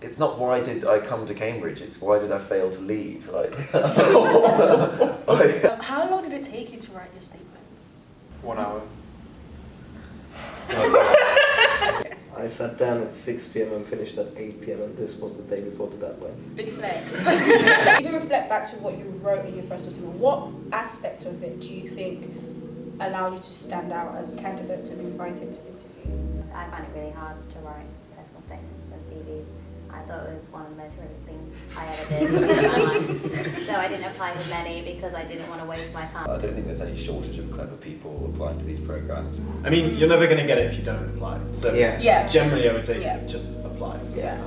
It's not why did I come to Cambridge, it's why did I fail to leave. Like, how long did it take you to write your statements? 1 hour. I sat down at 6 p.m. and finished at 8 p.m. and this was the day before the deadline. Big flex. If you reflect back to what you wrote in your personal statement, what aspect of it do you think allowed you to stand out as a candidate to be invited to interview? I find it really hard to write personal statements and CVs. I thought it was one of the most horrific things I ever did in my life. So I didn't apply to many because I didn't want to waste my time. I don't think there's any shortage of clever people applying to these programs. I mean, you're never going to get it if you don't apply. So yeah. Generally, I would say just apply. Yeah.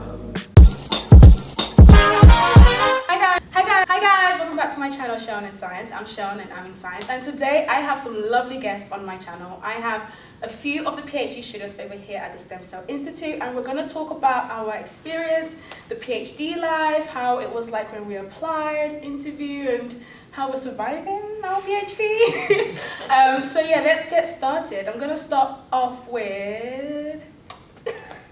Hi guys, welcome back to my channel, Seuninscience. I'm Seun and I'm in science, and today I have some lovely guests on my channel. I have a few of the PhD students over here at the Stem Cell Institute, and we're going to talk about our experience, the PhD life, how it was like when we applied, interview, and how we're surviving our PhD. So yeah, let's get started. I'm going to start off with...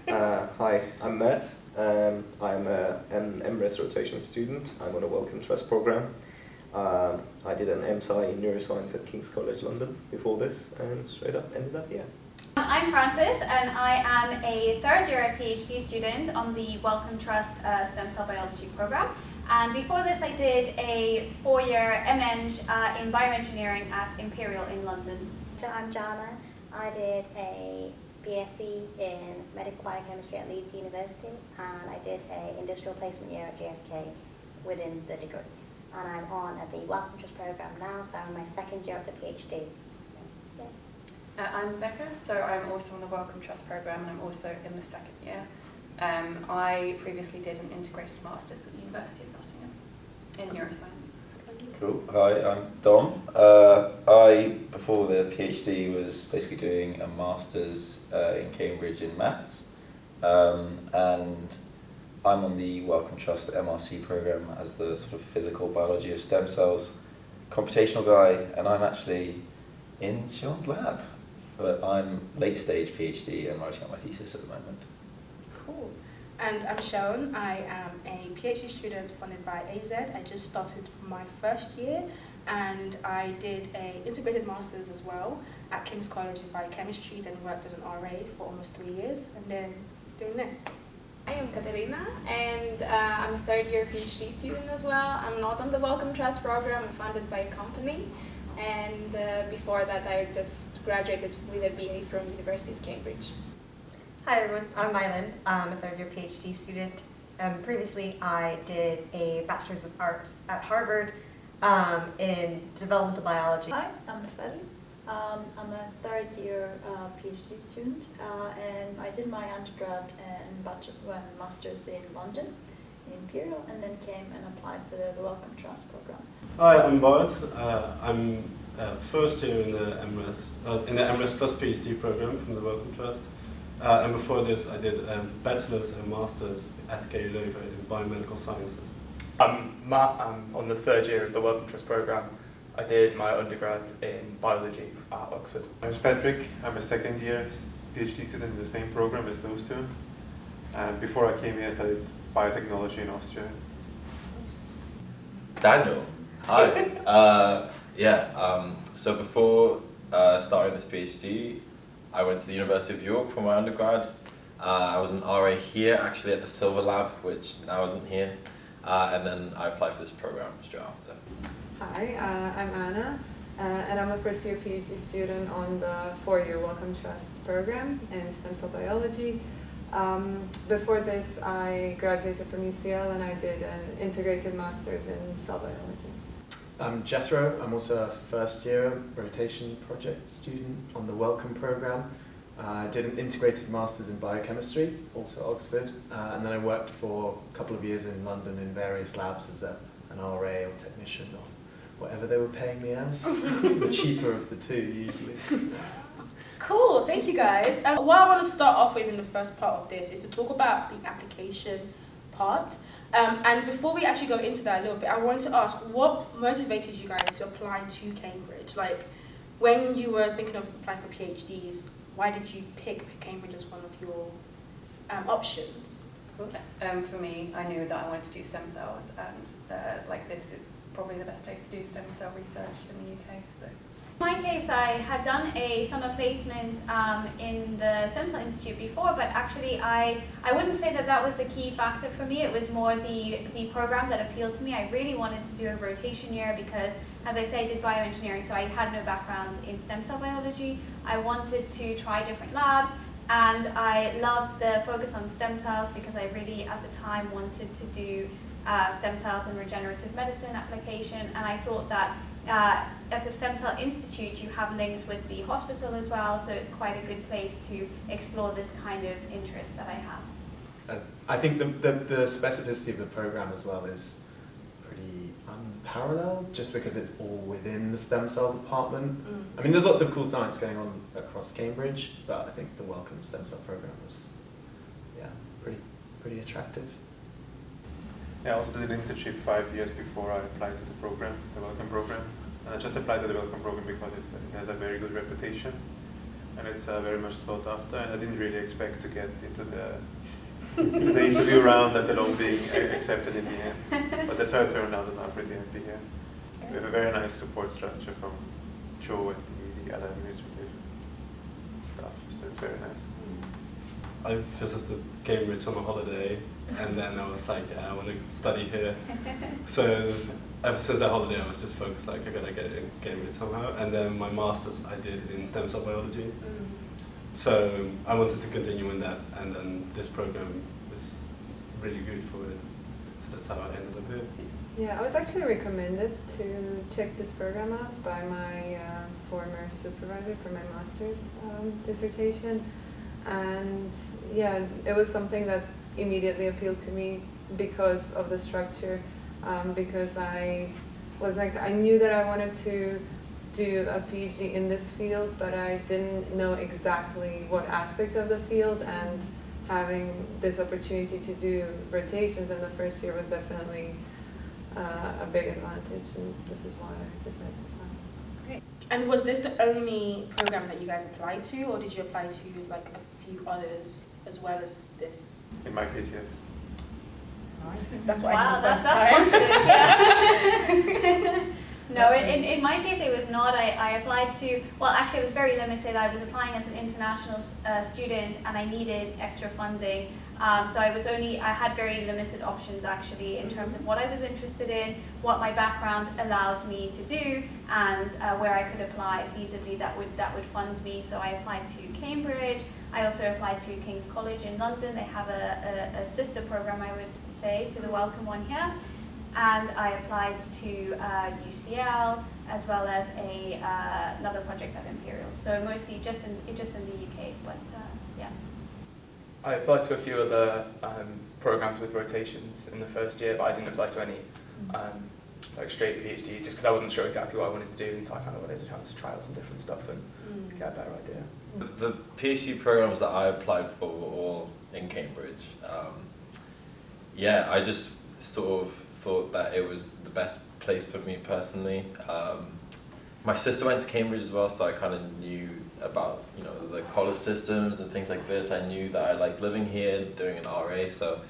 Hi, I'm Matt. I'm an MRes rotation student. I'm on a Wellcome Trust program. I did an MSci in neuroscience at King's College London before this, and straight up ended up here. I'm Frances, and I am a third-year PhD student on the Wellcome Trust Stem Cell Biology program. And before this, I did a 4-year MEng in bioengineering at Imperial in London. So I'm Jana. I did a BSc in medical biochemistry at Leeds University, and I did an industrial placement year at GSK within the degree. And I'm on at the Wellcome Trust program now, so I'm in my second year of the PhD. So, yeah. I'm Becca, so I'm also on the Wellcome Trust program, and I'm also in the second year. I previously did an integrated master's at the University of Nottingham in neuroscience. Cool. Hi, I'm Dom. I, before the PhD, was basically doing a master's in Cambridge in maths, and I'm on the Wellcome Trust MRC program as the sort of physical biology of stem cells computational guy, and I'm actually in Sean's lab, but I'm late stage PhD and writing up my thesis at the moment. Cool. And I'm Sean. I am a PhD student funded by AZ. I just started my first year, and I did an integrated master's as well at King's College in biochemistry, then worked as an RA for almost 3 years, and then doing this. I am Katerina, and I'm a third-year PhD student as well. I'm not on the Wellcome Trust program. I'm funded by a company, and before that I just graduated with a BA from University of Cambridge. Hi everyone, I'm Mylan. I'm a third-year PhD student. Previously I did a Bachelor's of Art at Harvard in developmental biology. Hi, I'm Nefeli. I'm a third-year PhD student, and I did my undergrad and master's in London, in Imperial, and then came and applied for the Wellcome Trust program. Hi, I'm Bart. I'm first year in the MRes plus PhD program from the Wellcome Trust. And before this, I did a bachelor's and master's at KU Leuven in biomedical sciences. I'm Matt. I'm on the third year of the Wellcome Trust program. I did my undergrad in biology at Oxford. I'm Patrick. I'm a second year PhD student in the same program as those two. And before I came here, I studied biotechnology in Austria. Daniel, hi. So before starting this PhD, I went to the University of York for my undergrad. I was an RA here, actually at the Silver Lab, which now isn't here. And then I applied for this program straight after. Hi, I'm Anna, and I'm a first-year PhD student on the 4-year Wellcome Trust program in stem cell biology. Before this, I graduated from UCL and I did an integrated master's in cell biology. I'm Jethro. I'm also a first-year rotation project student on the Wellcome program. I did an integrated master's in biochemistry, also Oxford, and then I worked for a couple of years in London in various labs as an RA or technician or whatever they were paying me as. The cheaper of the two, usually. Cool, thank you guys. What I want to start off with in the first part of this is to talk about the application part. And before we actually go into that a little bit, I want to ask, what motivated you guys to apply to Cambridge? Like, when you were thinking of applying for PhDs, why did you pick Cambridge as one of your options? For me, I knew that I wanted to do stem cells, and like this is probably the best place to do stem cell research in the UK. So. In my case, I had done a summer placement in the Stem Cell Institute before, but actually I wouldn't say that that was the key factor for me. It was more the program that appealed to me. I really wanted to do a rotation year because, as I say, I did bioengineering, so I had no background in stem cell biology. I wanted to try different labs, and I loved the focus on stem cells because I really, at the time, wanted to do stem cells in regenerative medicine application, and I thought that at the Stem Cell Institute you have links with the hospital as well, so it's quite a good place to explore this kind of interest that I have. I think the specificity of the program as well is pretty unparalleled, just because it's all within the stem cell department. I mean, there's lots of cool science going on across Cambridge, but I think the Wellcome Stem Cell program was, yeah, pretty attractive. Yeah, I also did an internship 5 years before I applied to the program, the Wellcome program. And I just applied to the Wellcome program because it has a very good reputation and it's very much sought after. And I didn't really expect to get into the interview round, let alone being accepted in the end. But that's how it turned out, and I'm pretty happy here. We have a very nice support structure from Joe and the other administrative staff, so it's very nice. I visited Cambridge on a holiday, and then I was like, yeah, I want to study here. So ever since that holiday, I was just focused, like, I gotta get in Cambridge somehow. And then my master's I did in stem cell biology. So I wanted to continue in that, and then this program was really good for it. So that's how I ended up here. Yeah, I was actually recommended to check this program out by my former supervisor for my master's dissertation. And yeah, it was something that immediately appealed to me because of the structure, because I was like, I knew that I wanted to do a PhD in this field, but I didn't know exactly what aspect of the field, and having this opportunity to do rotations in the first year was definitely a big advantage, and this is why I decided to apply. Great. And was this the only program that you guys applied to, or did you apply to like a few others as well as this? In my case, yes. Nice. That's what wow, I did the first that's time. yeah. No, in my case it was not. I applied to, well actually it was very limited. I was applying as an international student and I needed extra funding. So I had very limited options actually in terms of what I was interested in, what my background allowed me to do, and where I could apply feasibly that would fund me. So I applied to Cambridge. I also applied to King's College in London. They have a sister program, I would say, to the Wellcome one here. And I applied to UCL as well as another project at Imperial. So mostly just in the UK, but yeah. I applied to a few other programs with rotations in the first year, but I didn't apply to any like straight PhD, just because I wasn't sure exactly what I wanted to do, and so I kind of wanted a chance to try out some different stuff and get a better idea. The PhD programs that I applied for were all in Cambridge. Yeah, I just sort of thought that it was the best place for me personally. My sister went to Cambridge as well, so I kind of knew about, you know, the college systems and things like this. I knew that I liked living here, doing an RA, so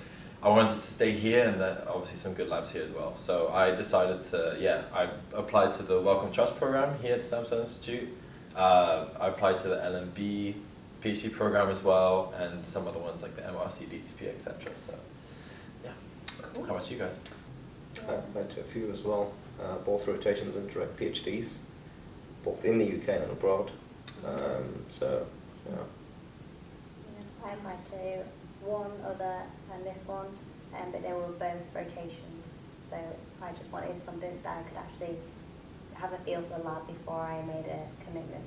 I wanted to stay here, and then obviously some good labs here as well. So I decided to, I applied to the Wellcome Trust program here at the Stem Cell Institute. I applied to the LMB PhD program as well, and some other ones like the MRC, DTP, etc. So, yeah. Cool. How about you guys? I applied to a few as well, both rotations and direct PhDs, both in the UK and abroad. So, yeah. I applied to one other and this one, but they were both rotations. So I just wanted something that I could actually have a feel for the lab before I made a commitment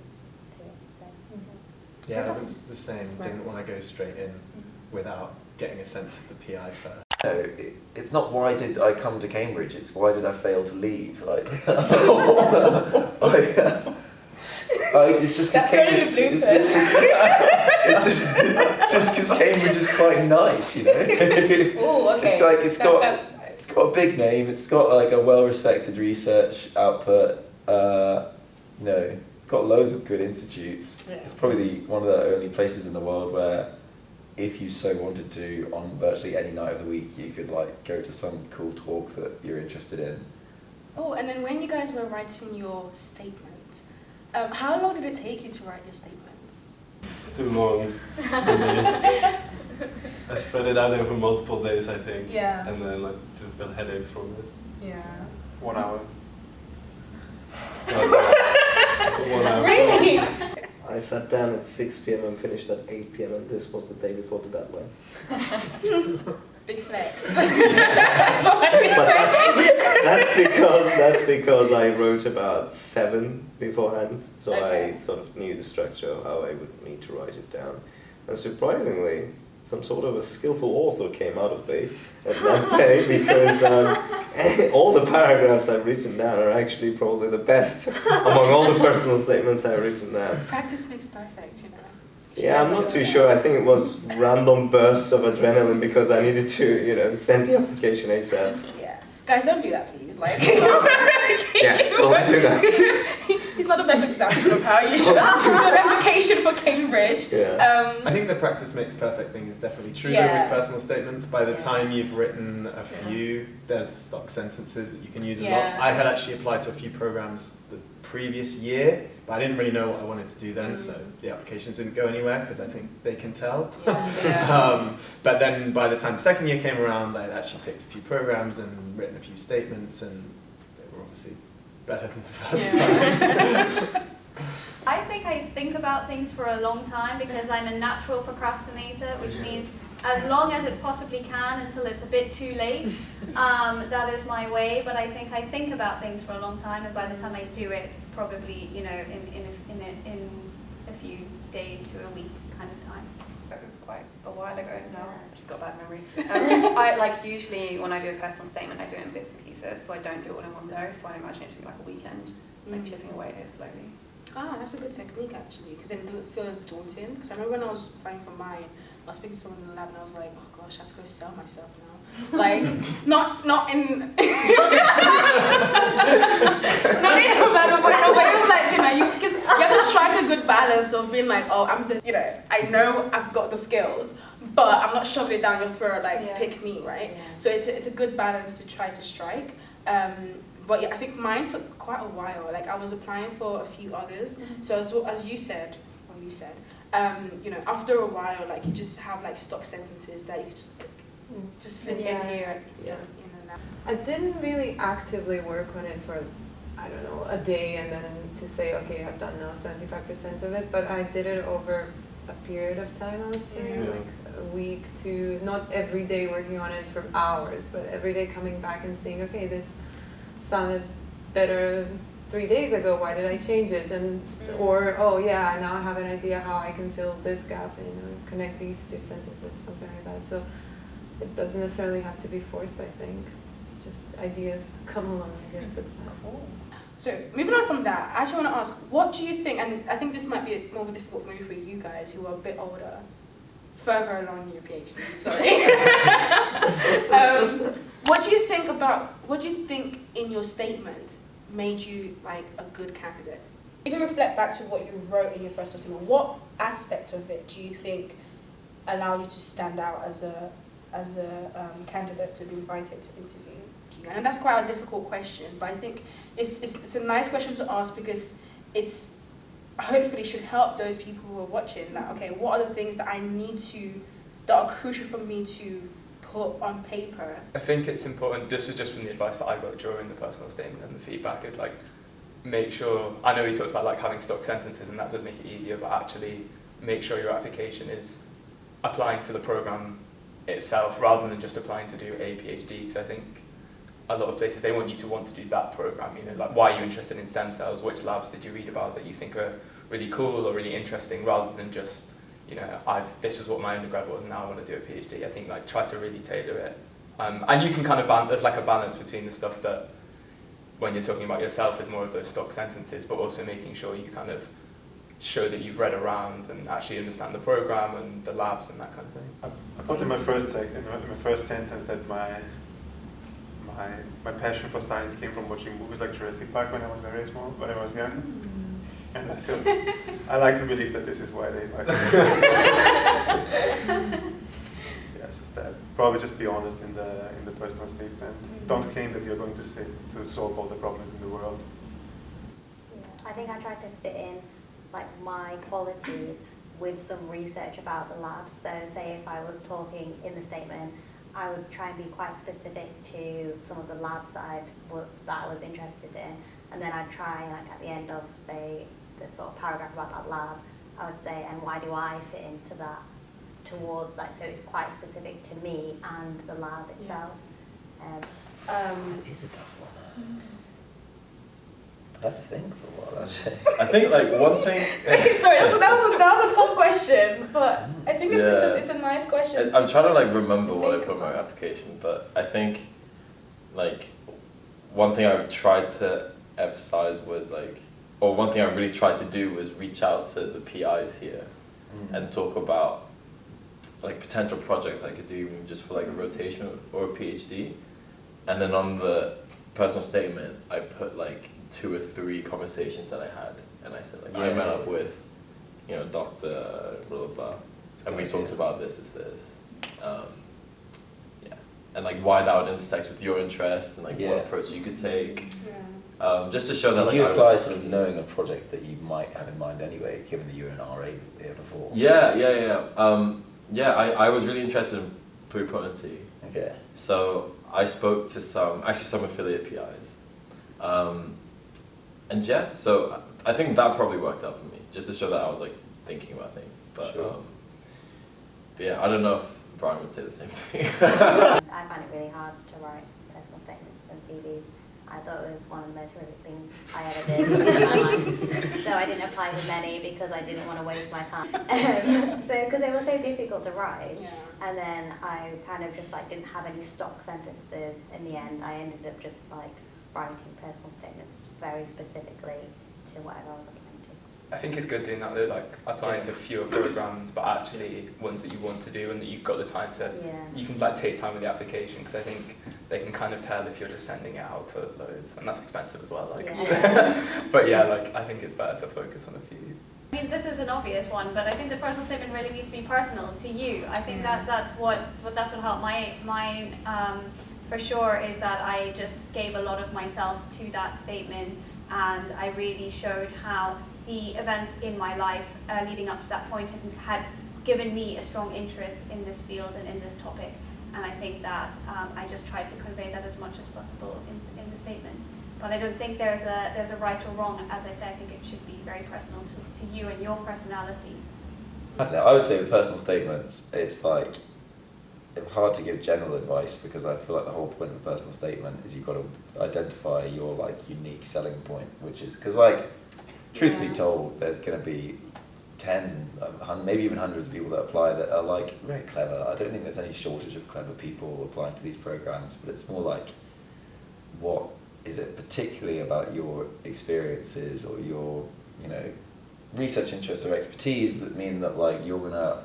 to it. So. Yeah, it was the same. Didn't want to go straight in without getting a sense of the PI first. No, it's not why did I come to Cambridge, it's why did I fail to leave. Like, it's just because Cambridge. It's just because Cambridge is quite nice, you know. Oh, okay. It's like it's got a big name. It's got like a well-respected research output. You know, it's got loads of good institutes. Yeah. It's probably one of the only places in the world where if you so wanted to, on virtually any night of the week, you could like go to some cool talk that you're interested in. Oh, and then when you guys were writing your statement, how long did it take you to write your statements? Too long. I spread it out over multiple days, I think. Yeah. And then like just got headaches from it. Yeah. 1 hour. 1 hour. Really? I sat down at 6 p.m. and finished at 8 p.m. and this was the day before the deadline. Big flex. But that's because I wrote about 7 beforehand, so Okay. I sort of knew the structure of how I would need to write it down. And surprisingly, some sort of a skillful author came out of me at that day, because all the paragraphs I've written down are actually probably the best among all the personal statements I've written down. Practice makes perfect, you know. Yeah, I'm not too sure. I think it was random bursts of adrenaline because I needed to, send the application ASAP. Yeah. Guys, don't do that, please. Like, Yeah, don't do that. He's not the best example of how you should do an application for Cambridge. Yeah. I think the practice makes perfect thing is definitely true Yeah. with personal statements. By the Yeah. time you've written a few, there's stock sentences that you can use in Yeah. lots. I had actually applied to a few programs the previous year, but I didn't really know what I wanted to do then, so the applications didn't go anywhere because I think they can tell. Yeah. But then by the time the second year came around, I'd actually picked a few programs and written a few statements, and they were obviously better than the first time. I think I think about things for a long time because I'm a natural procrastinator, which means as long as it possibly can until it's a bit too late. That is my way, but I think about things for a long time, and by the time I do it, probably in a few days to a week kind of time. It was quite a while ago now. I've just got a bad memory. I usually when I do a personal statement, I do it in bits and pieces, so I don't do it all in one go. So I imagine it to be like a weekend, like chipping away at it slowly. Ah, that's a good technique actually, because then it doesn't feel as daunting. Because I remember when I was applying for mine, I was speaking to someone in the lab and I was like, oh gosh, I have to go sell myself now. Like, not in not in a bad way, but in a way of like, because you have to strike a good balance of being like, oh, I know I've got the skills, but I'm not shoving it down your throat like, pick me, right? Yeah. So it's a good balance to try to strike. But yeah, I think mine took quite a while. Like I was applying for a few others. So as you said, after a while, like you just have like stock sentences that you just slip in here. I didn't really actively work on it for, I don't know, a day and then to say, okay, I've done now 75% of it, but I did it over a period of time, I would say, like a week to, not every day working on it for hours, but every day coming back and seeing, okay, this sounded better 3 days ago, why did I change it? And or, oh yeah, now I have an idea how I can fill this gap and connect these two sentences, something like that. So it doesn't necessarily have to be forced, I think. Just ideas come along, I guess, with time. Cool. So moving on from that, I actually want to ask, what do you think, and I think this might be more difficult maybe for you guys who are a bit older, further along in your PhD, sorry. What do you think in your statement made you like a good candidate? If you reflect back to what you wrote in your personal statement, what aspect of it do you think allowed you to stand out as a candidate to be invited to interview? And that's quite a difficult question, but I think it's a nice question to ask because it's hopefully should help those people who are watching. Like, okay, what are the things that that are crucial for me to put on paper? I think it's important, this was just from the advice that I got during the personal statement and the feedback, is like, make sure, I know he talks about like having stock sentences and that does make it easier, but actually make sure your application is applying to the program itself rather than just applying to do a PhD, because I think a lot of places, they want you to want to do that program, like why are you interested in stem cells, which labs did you read about that you think are really cool or really interesting, rather than just, this was what my undergrad was and now I want to do a PhD. I think like try to really tailor it. And you can kind of there's like a balance between the stuff that, when you're talking about yourself, is more of those stock sentences, but also making sure you kind of show that you've read around and actually understand the program and the labs and that kind of thing. I thought in my first sentence that my passion for science came from watching movies like Jurassic Park when I was very small, when I was young. And I like to believe that this is why they invite me. Yeah, it's just that. Probably just be honest in the personal statement. Don't claim that you're going to solve all the problems in the world. I think I tried to fit in like my qualities with some research about the lab. So say if I was talking in the statement, I would try and be quite specific to some of the labs that I was interested in, and then I'd try, like at the end of say the sort of paragraph about that lab, I would say, and why do I fit into that, towards like, so it's quite specific to me and the lab itself. It's a tough one. I have to think for a while, actually. I think like one thing. Sorry, that was a tough question, but I think it's a nice question. I'm trying to like remember what I put in my application, but I think like one thing I tried to emphasize was like, or one thing I really tried to do was reach out to the PIs here and talk about like potential projects I could do even just for like a rotation or a PhD, and then on the personal statement I put like 2 or 3 conversations that I had, and I said like I met up with, you know, Dr. blah blah blah, and we talked about this, yeah, and like why that would intersect with your interest and like what approach you could take, just to show that. Did like, you apply sort of knowing a project that you might have in mind anyway, given that you were an RA here before? I was really interested in pluripotency. Okay. So I spoke to some affiliate PIs. And yeah, so I think that probably worked out for me, just to show that I was like thinking about things. But, but yeah, I don't know if Brian would say the same thing. I find it really hard to write personal statements and CVs. I thought it was one of the most horrific things I ever did in my life. So I didn't apply to many because I didn't want to waste my time. So because they were so difficult to write, and then I kind of just like didn't have any stock sentences in the end. I ended up just like writing personal statements very specifically to whatever I was applying to. I think it's good doing that though, like applying to fewer programs, but actually ones that you want to do and that you've got the time to. You can like take time with the application, because I think they can kind of tell if you're just sending it out to loads, and that's expensive as well. Like, but yeah, like I think it's better to focus on a few. I mean, this is an obvious one, but I think the personal statement really needs to be personal to you. I think that's what helped mine for sure, is that I just gave a lot of myself to that statement, and I really showed how the events in my life leading up to that point had given me a strong interest in this field and in this topic. And I think that I just tried to convey that as much as possible in the statement. But I don't think there's a right or wrong. As I said, I think it should be very personal to you and your personality. I don't know, I would say with personal statements, it's like hard to give general advice, because I feel like the whole point of a personal statement is you've got to identify your like unique selling point, which is, because like, truth be told, there's going to be tens and maybe even hundreds of people that apply that are like very clever. I don't think there's any shortage of clever people applying to these programs, but it's more like, what is it particularly about your experiences or your, you know, research interests or expertise that mean that like you're going to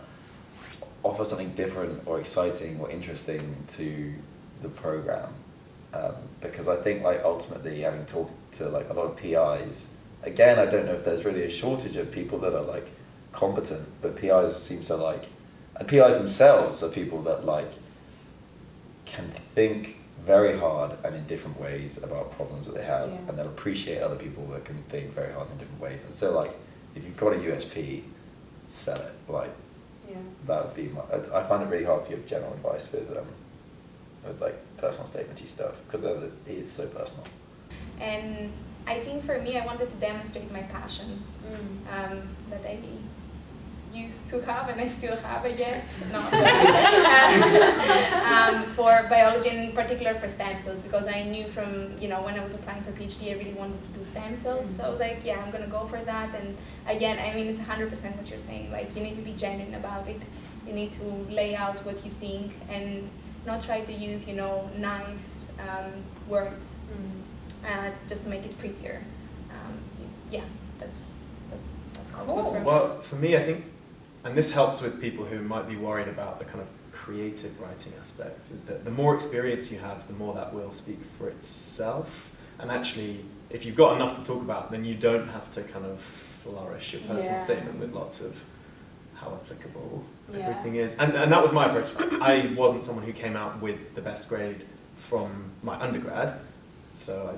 offer something different or exciting or interesting to the program. Because I think like ultimately, having talked to like a lot of PIs, again, I don't know if there's really a shortage of people that are like competent, but PIs seem to like, and PIs themselves are people that like can think very hard and in different ways about problems that they have, and they'll appreciate other people that can think very hard in different ways. And so like, if you've got a USP, sell it. Like, that would be my, I find it really hard to give general advice with like personal statement-y stuff, because it is so personal. And I think for me, I wanted to demonstrate my passion that I used to have, and I still have, I guess, for biology, and in particular for stem cells, because I knew from, you know, when I was applying for PhD, I really wanted to do stem cells. So I was like, yeah, I'm going to go for that. And again, I mean, it's 100% what you're saying. Like, you need to be genuine about it. You need to lay out what you think and not try to use, you know, nice words just to make it prettier. That's cool. Well, for me, I think, and this helps with people who might be worried about the kind of creative writing aspect, is that the more experience you have, the more that will speak for itself. And actually, if you've got enough to talk about, then you don't have to kind of flourish your personal statement with lots of how applicable everything is. And that was my approach. I wasn't someone who came out with the best grade from my undergrad, so I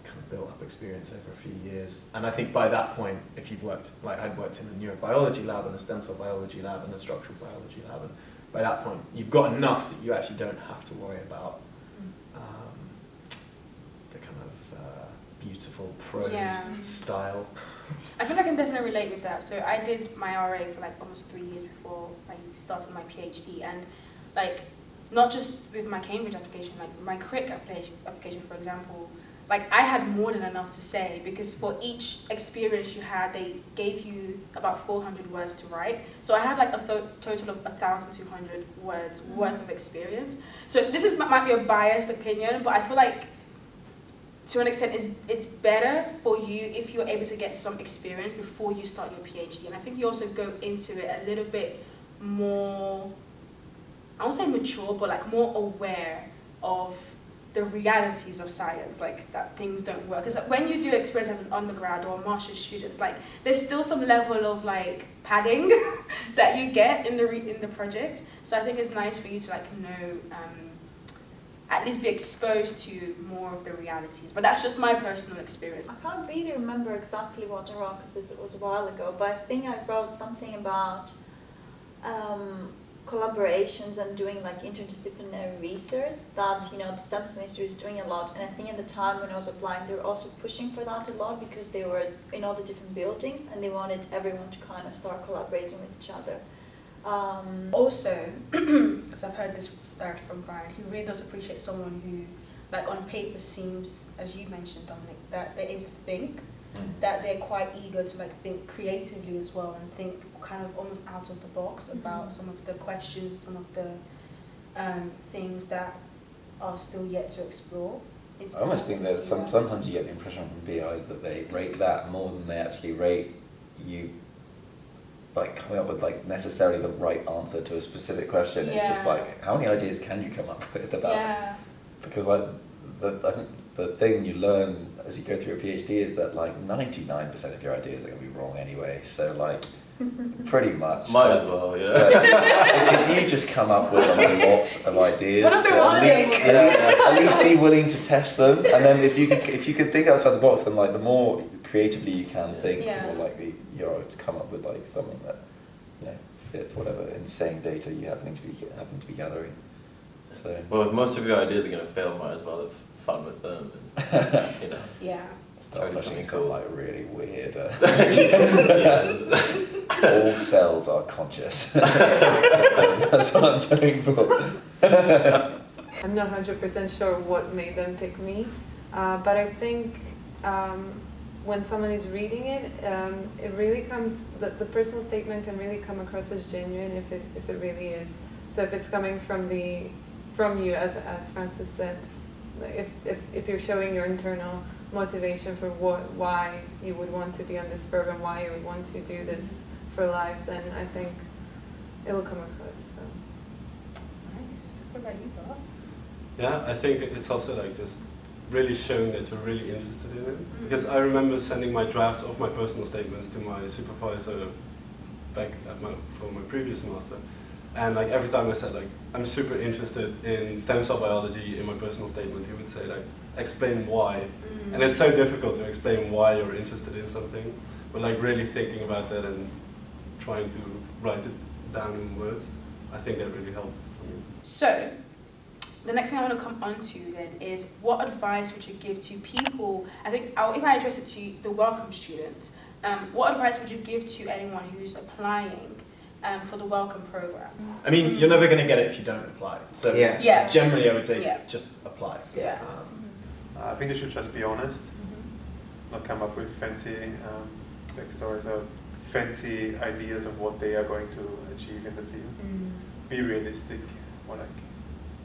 kind of built up experience over a few years. And I think by that point, if you've worked, like I'd worked in a neurobiology lab and a stem cell biology lab and a structural biology lab, and by that point, you've got enough that you actually don't have to worry about the kind of beautiful prose style. I think I can definitely relate with that. So I did my RA for like almost 3 years before I started my PhD, and like not just with my Cambridge application, like my Crick application, for example, like I had more than enough to say, because for each experience you had, they gave you about 400 words to write. So I had like a total of 1,200 words worth of experience. So this might be a biased opinion, but I feel like to an extent it's better for you if you're able to get some experience before you start your PhD. And I think you also go into it a little bit more, I won't say mature, but like more aware of the realities of science, like that things don't work. Because when you do experience as an undergrad or a master's student, like there's still some level of like padding that you get in the project. So I think it's nice for you to like know, at least be exposed to more of the realities. But that's just my personal experience. I can't really remember exactly what I wrote because it was a while ago, but I think I wrote something about collaborations and doing like interdisciplinary research that, you know, the stem cell industry is doing a lot. And I think at the time when I was applying, they were also pushing for that a lot because they were in all the different buildings and they wanted everyone to kind of start collaborating with each other. Also, because I've heard this directly from Brian, he really does appreciate someone who, like on paper, seems, as you mentioned, Dominic, that they're able to think, that they're quite eager to like think creatively as well and think kind of almost out of the box about some of the questions, some of the things that are still yet to explore. It's I almost think that sometimes you get the impression from BIs that they rate that more than they actually rate you, like coming up with like necessarily the right answer to a specific question. It's just like, how many ideas can you come up with about? Because like I think the thing you learn as you go through a PhD is that like 99% of your ideas are going to be wrong anyway. So like pretty much. Might as well, yeah. If you just come up with a lot of ideas, at least be willing to test them. And then if you could think outside the box, then like the more creatively you can think, the more likely you are to come up with like something that, you know, fits whatever insane data you happen to be gathering. So well, if most of your ideas are going to fail, might as well have fun with them. And, you know. Start pushing some like really weird. Yeah. All cells are conscious. That's what I'm going for. I'm not 100% sure what made them pick me, but I think when someone is reading it, it really comes, the personal statement can really come across as genuine if it really is. So if it's coming from you, as Francis said, if you're showing your internal motivation for why you would want to be on this program, why you would want to do this for life, then I think it will come across. So. Nice. What about you, Bob? Yeah, I think it's also like just really showing that you're really interested in it. Because I remember sending my drafts of my personal statements to my supervisor back for my previous master. And like every time I said like, I'm super interested in stem cell biology in my personal statement, he would say like, explain why. And it's so difficult to explain why you're interested in something, but like really thinking about that and trying to write it down in words, I think that really helped for me. So, the next thing I want to come on to then is, what advice would you give to people, I think, if I address it to the welcome students, what advice would you give to anyone who's applying for the welcome program? I mean, you're never going to get it if you don't apply. So generally I would say just apply. I think you should just be honest, not come up with fancy stories or fancy ideas of what they are going to achieve in the field. Be realistic, or like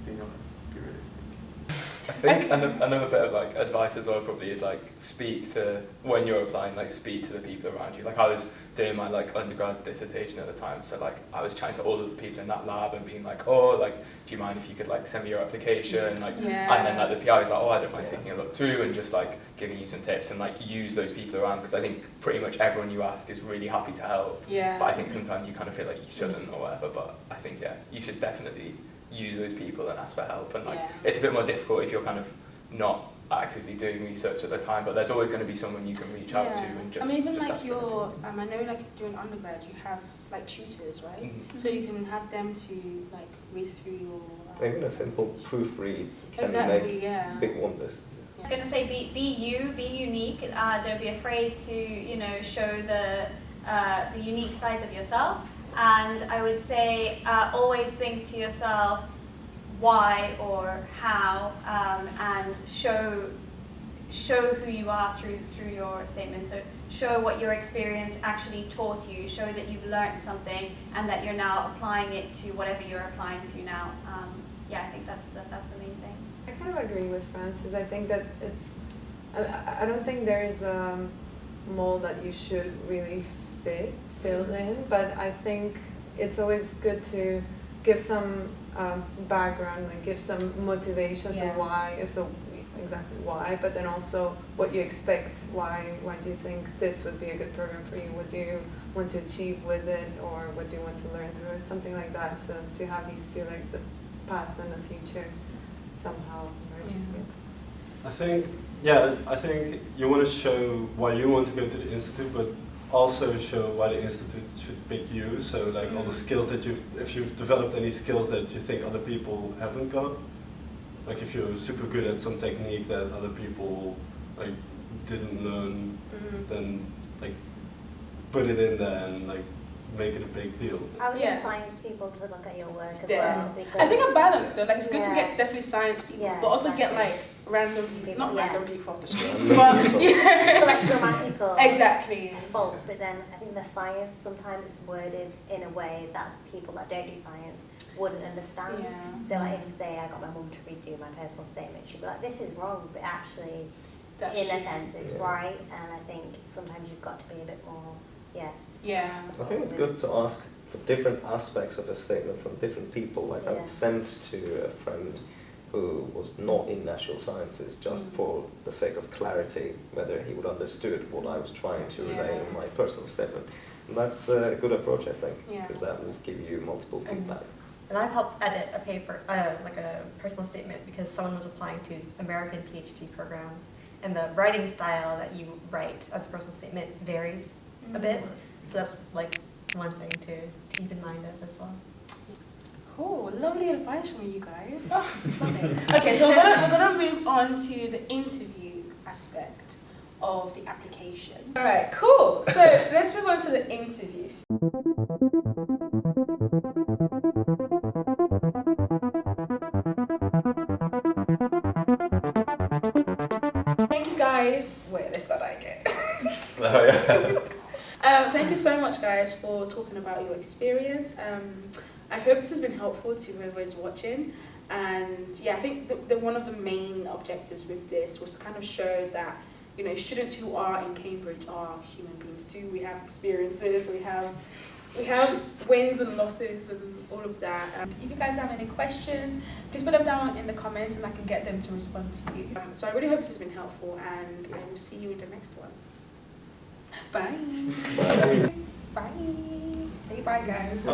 being honest, be realistic. perfect. I think another bit of like advice as well probably is like speak to, when you're applying, like speak to the people around you. Like I was doing my like undergrad dissertation at the time, so like I was chatting to all of the people in that lab and being like, oh, like, do you mind if you could like send me your application? Like, Yeah. and then like the PI was like, oh, I don't mind taking a look through and just like giving you some tips and like use those people around, because I think pretty much everyone you ask is really happy to help. Yeah. But I think sometimes you kind of feel like you shouldn't or whatever. But I think you should definitely use those people and ask for help. And like it's a bit more difficult if you're kind of not actively doing research at the time, but there's always going to be someone you can reach out to and just. I mean, even just like ask for your, I know like during undergrad you have like tutors, right? Mm-hmm. So you can have them to like read through your. Even a simple proofread can Exactly, make big wonders. I was going to say be you, be unique. Don't be afraid to show the unique sides of yourself. And I would say always think to yourself why or how, and show who you are through your statement. So show what your experience actually taught you. Show that you've learned something and that you're now applying it to whatever you're applying to now. I think that's the main thing. I kind of agree with Francis. I think that I don't think there is a mold that you should really fill in, but I think it's always good to give some background, like give some motivations on why, so exactly why, but then also what you expect, why do you think this would be a good program for you, what do you want to achieve with it, or what do you want to learn through it, something like that. So to have these two, like the past and the future, somehow merged together. I think you want to show why you want to go to the institute, but also show why the institute should pick you. So like all the skills that if you've developed any skills that you think other people haven't got, like if you're super good at some technique that other people like didn't learn, then like put it in there and like make it a big deal. I would get science people to look at your work as well. Because I think a balance though, like it's good to get definitely science people, but also get like random people, not random people off the streets, but like grammatical exactly faults. But then I think the science sometimes it's worded in a way that people that don't do science wouldn't understand. So like if say I got my mum to redo my personal statement, she'd be like, this is wrong, but actually in a sense it's right. And I think sometimes you've got to be a bit more I think it's good to ask for different aspects of a statement from different people. Like I was sent to a friend who was not in natural sciences just for the sake of clarity, whether he would understood what I was trying to relay in my personal statement. And that's a good approach, I think, because that will give you multiple feedback. And I've helped edit a paper, like a personal statement, because someone was applying to American PhD programs, and the writing style that you write as a personal statement varies a bit. So that's like one thing to keep in mind as well. Cool, lovely advice from you guys. Oh, love it. Okay, so we're gonna move on to the interview aspect of the application. All right, cool. So let's move on to the interviews. Thank you guys. Wait, let's start that again. Thank you so much, guys, for talking about your experience. I hope this has been helpful to whoever is watching. And I think one of the main objectives with this was to kind of show that students who are in Cambridge are human beings too. We have experiences, we have wins and losses and all of that. If you guys have any questions, please put them down in the comments and I can get them to respond to you. So I really hope this has been helpful, and I will see you in the next one. Bye. Bye. Bye. Say bye, guys.